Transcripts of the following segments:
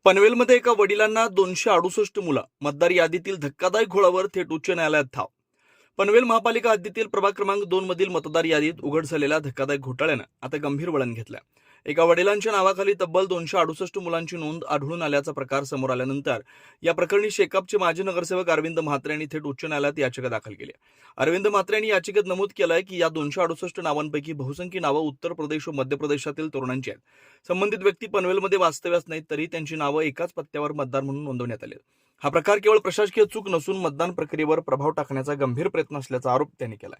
पनवेलमध्ये एका वडिलांना 268 मुलं, मतदार यादीतील धक्कादायक घोळावर थेट उच्च न्यायालयात धाव. पनवेल महापालिका हद्दीतील प्रभाग क्रमांक 2 मधील मतदार यादीत उघड झालेल्या धक्कादायक घोटाळ्यानं आता गंभीर वळण घेतलं. एका वडिलांच्या नावाखाली तब्बल 268 मुलांची नोंद आढळून आल्याचा प्रकार समोर आल्यानंतर या प्रकरणी शेकापचे माजी नगरसेवक अरविंद म्हात्रे यांनी थेट उच्च न्यायालयात याचिका दाखल केली. अरविंद म्हात्रे यांनी याचिकेत नमूद केलंय की या 268 नावांपैकी बहुसंख्य नावं उत्तर प्रदेश व मध्य प्रदेशातील तरुणांची आहेत. संबंधित व्यक्ती पनवेलमध्ये वास्तव्यास नाहीत, तरी त्यांची नावं एकाच पत्त्यावर मतदार म्हणून नोंदवण्यात आली. हा प्रकार केवळ प्रशासकीय चूक नसून मतदान प्रक्रियेवर प्रभाव टाकण्याचा गंभीर प्रयत्न असल्याचा आरोप त्यांनी केला.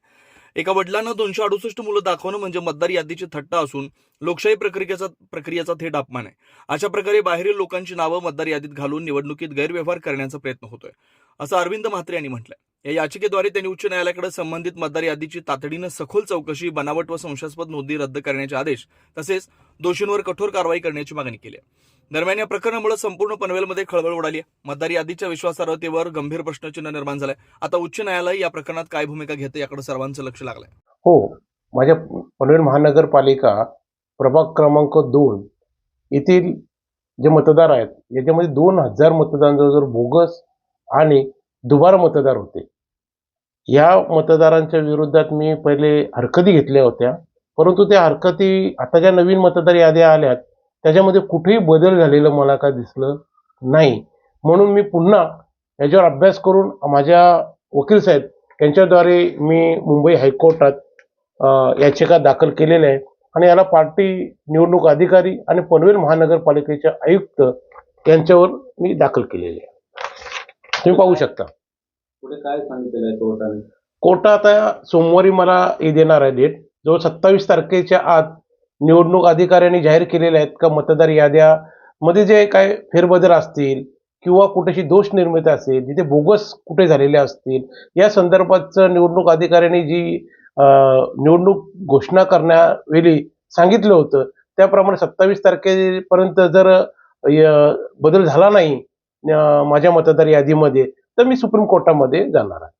एका वडिलांना 268 मुलं दाखवणं म्हणजे मतदार यादीची थट्टा असून लोकशाही प्रक्रियेचा थेट अपमान आहे. अशा प्रकारे बाहेरील लोकांची नावं मतदार यादीत घालून निवडणुकीत गैरव्यवहार करण्याचा प्रयत्न होतोय, असं अरविंद म्हात्रे यांनी म्हटलंय. या याचिकेद्वारे त्यांनी उच्च न्यायालयाकडे संबंधित मतदार यादीची तातडीनं सखोल चौकशी, बनावट व संशयास्पद नोंदी रद्द करण्याचे आदेश तसेच दोषींवर कठोर कारवाई करण्याची मागणी केली आहे. दरम्यान या प्रकरणामुळे संपूर्ण पनवेलमध्ये खळबळ उडाली आहे. मतदार यादीच्या विश्वासार्हतेवर गंभीर प्रश्नचिन्ह निर्माण झालंय. आता उच्च न्यायालय या प्रकरणात काय भूमिका घेते याकडे सर्वांचं लक्ष लागलंय. हो, माझ्या पनवेल महानगरपालिका प्रभाग क्रमांक 2 येथील जे मतदार आहेत याच्यामध्ये 2000 मतदान जवळजवळ बोगस आणि दुबारा मतदार होते. या मतदारांच्या विरोधात मी पहिले हरकती घेतल्या होत्या, परंतु त्या हरकती आता ज्या नवीन मतदार याद्या आल्यात त्याच्यामध्ये कुठेही बदल झालेलं मला काय दिसलं नाही. म्हणून मी पुन्हा याच्यावर अभ्यास करून माझ्या वकील साहेब यांच्याद्वारे मी मुंबई हायकोर्टात याचिका दाखल केलेल्या आहे आणि याला पार्टी निवडणूक अधिकारी आणि पनवेल महानगरपालिकेचे आयुक्त यांच्यावर मी दाखल केलेले आहे. तुम्ही पाहू शकता. पुढे काय सांगितलेलं आहे कोर्टाने? कोर्टात आता सोमवारी मला हे देणार आहे डेट. जवळ 27 तारखेच्या आत निवडणूक अधिकाऱ्यांनी जाहीर केलेले आहेत का मतदार याद्यामध्ये जे काय फेरबदल असतील किंवा कुठेशी दोष निर्मिती असेल, जिथे बोगस कुठे झालेले असतील, या संदर्भाचं निवडणूक अधिकाऱ्यांनी जी निवडणूक घोषणा करण्यावेळी सांगितलं होतं त्याप्रमाणे 27 तारखेपर्यंत जर बदल झाला नाही माझ्या मतदार यादीमध्ये तर मी सुप्रीम कोर्टामध्ये जाणार आहे.